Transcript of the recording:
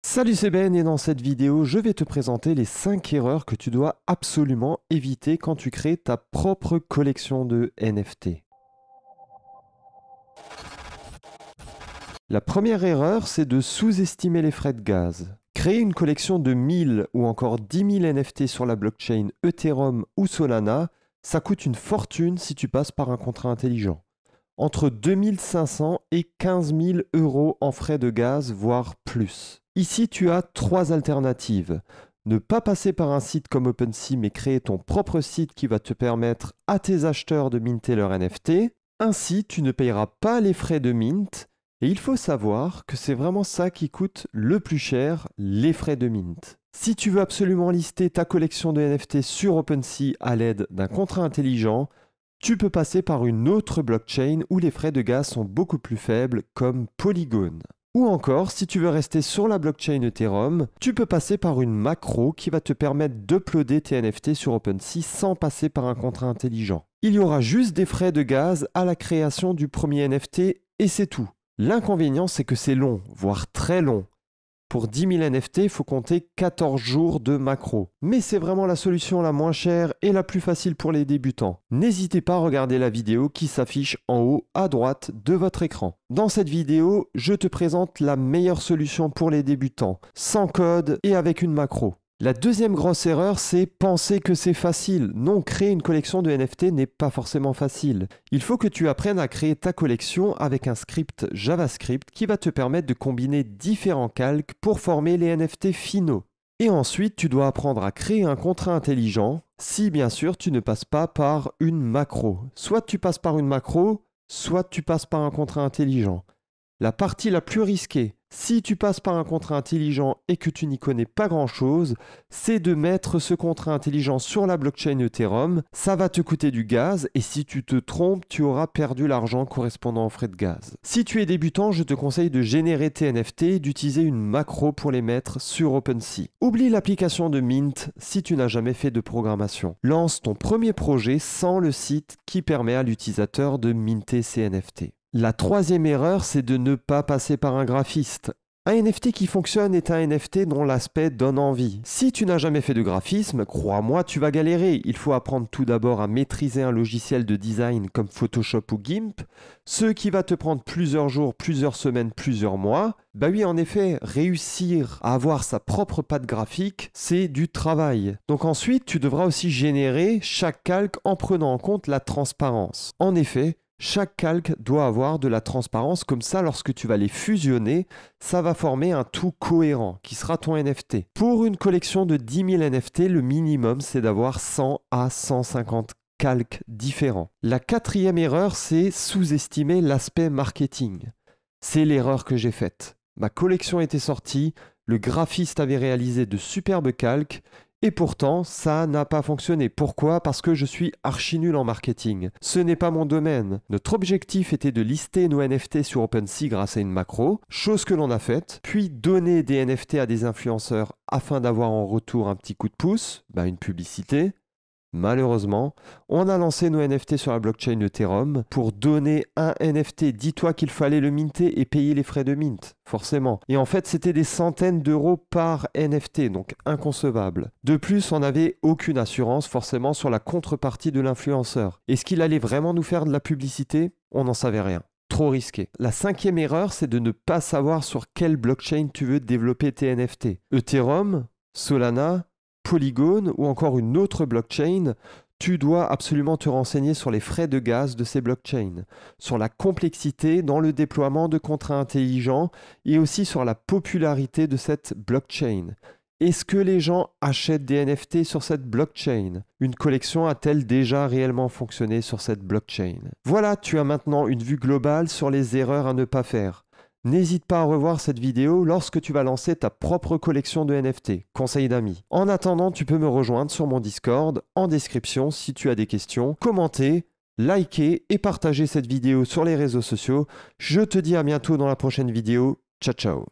Salut, c'est Ben et dans cette vidéo, je vais te présenter les 5 erreurs que tu dois absolument éviter quand tu crées ta propre collection de NFT. La première erreur, c'est de sous-estimer les frais de gaz. Créer une collection de 1000 ou encore 10 000 NFT sur la blockchain Ethereum ou Solana, ça coûte une fortune si tu passes par un contrat intelligent. Entre 2500 et 15 000 euros en frais de gaz, voire plus. Ici, tu as 3 alternatives. Ne pas passer par un site comme OpenSea, mais créer ton propre site qui va te permettre à tes acheteurs de minter leur NFT. Ainsi, tu ne payeras pas les frais de mint. Et il faut savoir que c'est vraiment ça qui coûte le plus cher, les frais de mint. Si tu veux absolument lister ta collection de NFT sur OpenSea à l'aide d'un contrat intelligent, tu peux passer par une autre blockchain où les frais de gaz sont beaucoup plus faibles, comme Polygon. Ou encore, si tu veux rester sur la blockchain Ethereum, tu peux passer par une macro qui va te permettre d'uploader tes NFT sur OpenSea sans passer par un contrat intelligent. Il y aura juste des frais de gaz à la création du premier NFT et c'est tout. L'inconvénient, c'est que c'est long, voire très long. Pour 10 000 NFT, il faut compter 14 jours de macro. Mais c'est vraiment la solution la moins chère et la plus facile pour les débutants. N'hésitez pas à regarder la vidéo qui s'affiche en haut à droite de votre écran. Dans cette vidéo, je te présente la meilleure solution pour les débutants, sans code et avec une macro. La deuxième grosse erreur, c'est penser que c'est facile. Non, créer une collection de NFT n'est pas forcément facile. Il faut que tu apprennes à créer ta collection avec un script JavaScript qui va te permettre de combiner différents calques pour former les NFT finaux. Et ensuite, tu dois apprendre à créer un contrat intelligent si bien sûr tu ne passes pas par une macro. Soit tu passes par une macro, soit tu passes par un contrat intelligent. La partie la plus risquée, si tu passes par un contrat intelligent et que tu n'y connais pas grand-chose, c'est de mettre ce contrat intelligent sur la blockchain Ethereum. Ça va te coûter du gaz et si tu te trompes, tu auras perdu l'argent correspondant aux frais de gaz. Si tu es débutant, je te conseille de générer tes NFT et d'utiliser une macro pour les mettre sur OpenSea. Oublie l'application de Mint si tu n'as jamais fait de programmation. Lance ton premier projet sans le site qui permet à l'utilisateur de minter ses NFT. La troisième erreur, c'est de ne pas passer par un graphiste. Un NFT qui fonctionne est un NFT dont l'aspect donne envie. Si tu n'as jamais fait de graphisme, crois-moi, tu vas galérer. Il faut apprendre tout d'abord à maîtriser un logiciel de design comme Photoshop ou GIMP, ce qui va te prendre plusieurs jours, plusieurs semaines, plusieurs mois. Bah oui, en effet, réussir à avoir sa propre patte graphique, c'est du travail. Donc ensuite, tu devras aussi générer chaque calque en prenant en compte la transparence. En effet, chaque calque doit avoir de la transparence, comme ça lorsque tu vas les fusionner, ça va former un tout cohérent qui sera ton NFT. Pour une collection de 10 000 NFT, le minimum c'est d'avoir 100 à 150 calques différents. La quatrième erreur, c'est sous-estimer l'aspect marketing. C'est l'erreur que j'ai faite. Ma collection était sortie, le graphiste avait réalisé de superbes calques, et pourtant, ça n'a pas fonctionné. Pourquoi? Parce que je suis archi nul en marketing. Ce n'est pas mon domaine. Notre objectif était de lister nos NFT sur OpenSea grâce à une macro, chose que l'on a faite, puis donner des NFT à des influenceurs afin d'avoir en retour un petit coup de pouce, une publicité. Malheureusement, on a lancé nos NFT sur la blockchain Ethereum. Pour donner un NFT, dis-toi qu'il fallait le minter et payer les frais de mint, forcément. Et en fait, c'était des centaines d'euros par NFT, donc inconcevable. De plus, on n'avait aucune assurance forcément sur la contrepartie de l'influenceur. Est-ce qu'il allait vraiment nous faire de la publicité? On n'en savait rien. Trop risqué. La cinquième erreur, c'est de ne pas savoir sur quelle blockchain tu veux développer tes NFT. Ethereum, Solana, Polygon ou encore une autre blockchain, tu dois absolument te renseigner sur les frais de gaz de ces blockchains, sur la complexité dans le déploiement de contrats intelligents et aussi sur la popularité de cette blockchain. Est-ce que les gens achètent des NFT sur cette blockchain? Une collection a-t-elle déjà réellement fonctionné sur cette blockchain? Voilà, tu as maintenant une vue globale sur les erreurs à ne pas faire. N'hésite pas à revoir cette vidéo lorsque tu vas lancer ta propre collection de NFT. Conseil d'amis. En attendant, tu peux me rejoindre sur mon Discord en description si tu as des questions. Commentez, likez et partagez cette vidéo sur les réseaux sociaux. Je te dis à bientôt dans la prochaine vidéo. Ciao ciao.